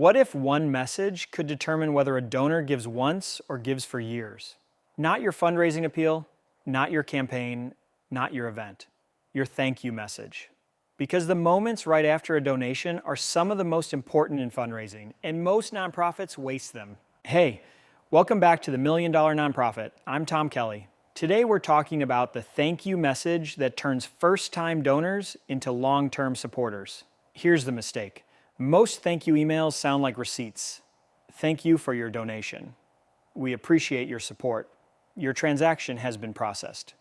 What if one message could determine whether a donor gives once or gives for years? Not your fundraising appeal, not your campaign, not your event. Your thank you message. Because the moments right after a donation are some of the most important in fundraising, and most nonprofits waste them. Hey, welcome back to the $1 Million Nonprofit. I'm Tom Kelly. Today we're talking about the thank you message that turns first-time donors into long-term supporters. Here's the mistake. Most thank you emails sound like receipts. Thank you for your donation. We appreciate your support. Your transaction has been processed.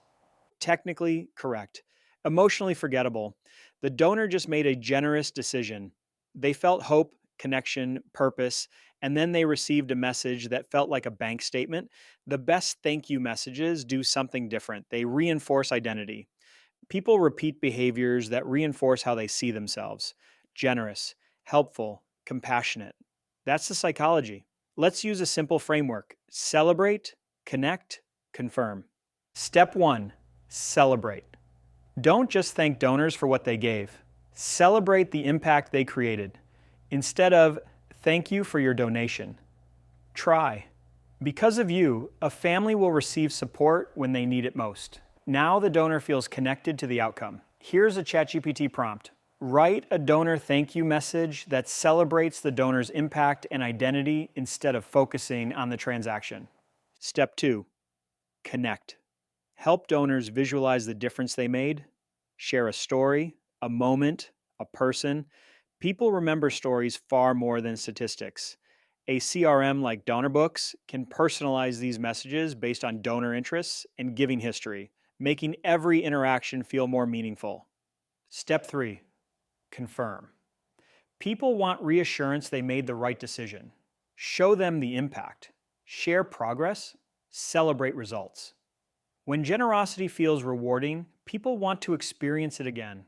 Technically correct. Emotionally forgettable. The donor just made a generous decision. They felt hope, connection, purpose, and then they received a message that felt like a bank statement. The best thank you messages do something different. They reinforce identity. People repeat behaviors that reinforce how they see themselves. Generous, helpful, compassionate. That's the psychology. Let's use a simple framework. Celebrate, connect, confirm. Step 1, celebrate. Don't just thank donors for what they gave. Celebrate the impact they created. Instead of, thank you for your donation. Try. Because of you, a family will receive support when they need it most. Now the donor feels connected to the outcome. Here's a ChatGPT prompt. Write a donor thank you message that celebrates the donor's impact and identity instead of focusing on the transaction. Step 2, connect. Help donors visualize the difference they made. Share a story, a moment, a person. People remember stories far more than statistics. A CRM like DonorBooks can personalize these messages based on donor interests and giving history, making every interaction feel more meaningful. Step 3, confirm. People want reassurance they made the right decision. Show them the impact. Share progress. Celebrate results. When generosity feels rewarding, people want to experience it again.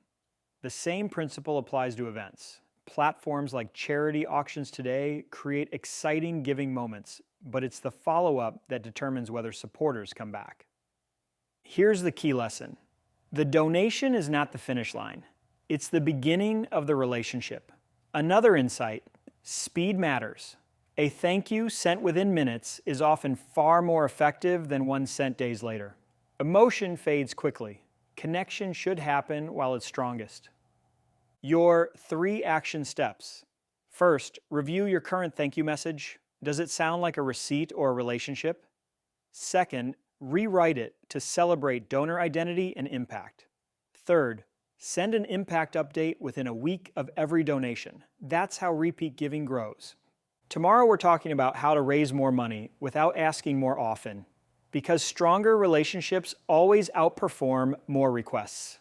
The same principle applies to events. Platforms like charity auctions today create exciting giving moments, but it's the follow-up that determines whether supporters come back. Here's the key lesson. The donation is not the finish line. It's the beginning of the relationship. Another insight, speed matters. A thank you sent within minutes is often far more effective than one sent days later. Emotion fades quickly. Connection should happen while it's strongest. Your 3 action steps. First, review your current thank you message. Does it sound like a receipt or a relationship? Second, rewrite it to celebrate donor identity and impact. Third, send an impact update within a week of every donation. That's how repeat giving grows. Tomorrow we're talking about how to raise more money without asking more often, because stronger relationships always outperform more requests.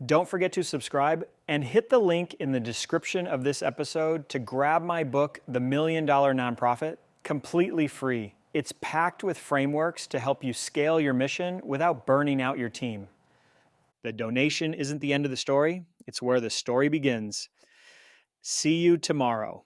Don't forget to subscribe and hit the link in the description of this episode to grab my book, The $1 Million Nonprofit, completely free. It's packed with frameworks to help you scale your mission without burning out your team. The donation isn't the end of the story, it's where the story begins. See you tomorrow.